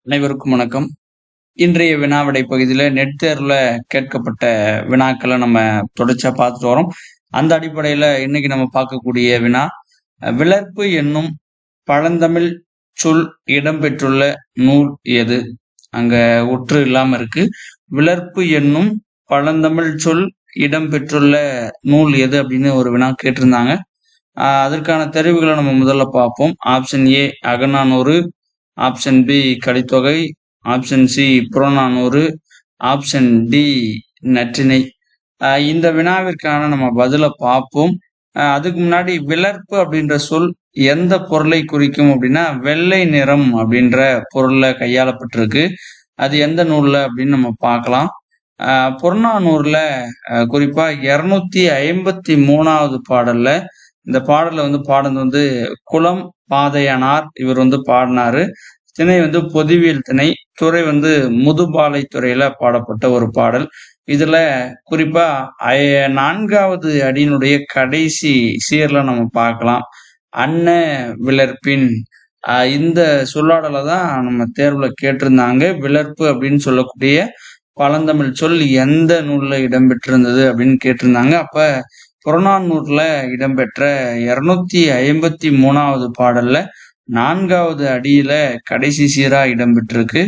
அனைவருக்கும் வணக்கம். இன்றைய வினாவிடை பகுதியில நெட் தேர்வுல கேட்கப்பட்ட வினாக்கள நம்ம தொடர்ச்சியா பார்த்துட்டு வரோம். அந்த அடிப்படையில இன்னைக்கு நம்ம பார்க்கக்கூடிய வினா, விலர்ப்பு என்னும் பழந்தமிழ் சொல் இடம்பெற்றுள்ள நூல் எது? அங்க ஒற்று இல்லாம இருக்கு. விலர்ப்பு என்னும் பழந்தமிழ் சொல் இடம்பெற்றுள்ள நூல் எது அப்படின்னு ஒரு வினா கேட்டிருந்தாங்க. அதற்கான தெரிவுகள நம்ம முதல்ல பார்ப்போம். Option A Akananuru, option B Kalithogai, option C Purananuru, option D Natrinai. இந்த வினாவிற்கான நம்ம பதில பார்ப்போம். அதுக்கு முன்னாடி விலர்ப்பு அப்படின்ற சொல் எந்த பொருளை குறிக்கும் அப்படின்னா, வெள்ளை நிறம் அப்படின்ற பொருள்ல கையாளப்பட்டிருக்கு. அது எந்த நூல்ல அப்படின்னு நம்ம பார்க்கலாம். புறநானூறுல குறிப்பா 253வது பாடல்ல இந்த பாடல்ல பாடுனது குலம் பாதையனார். இவர் பாடினாரு. திணை பொதுவியல் திணை. துறை முதுபாலை துறையில பாடப்பட்ட ஒரு பாடல். இதுல குறிப்பா 4வது அடியினுடைய கடைசி சீர்ல நம்ம பார்க்கலாம். அன்ன விலர்ப்பின். இந்த சொல்லாடலை தான் நம்ம தேர்வுல கேட்டிருந்தாங்க. விலர்ப்பு அப்படின்னு சொல்லக்கூடிய பழந்தமிழ் சொல் எந்த நூல்ல இடம்பெற்றிருந்தது அப்படின்னு கேட்டிருந்தாங்க. அப்ப புறநானூறுல இடம்பெற்ற 253வது பாடல்ல 4வது அடியில கடைசி சீரா இடம்பெற்றிருக்கு.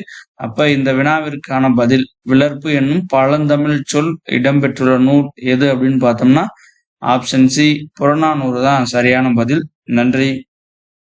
அப்ப இந்த வினாவிற்கான பதில் விலர்ப்பு என்னும் பழந்தமிழ் சொல் இடம்பெற்றுள்ள நூல் எது அப்படின்னு பார்த்தோம்னா ஆப்ஷன் சி புறநானூறு தான் சரியான பதில். நன்றி.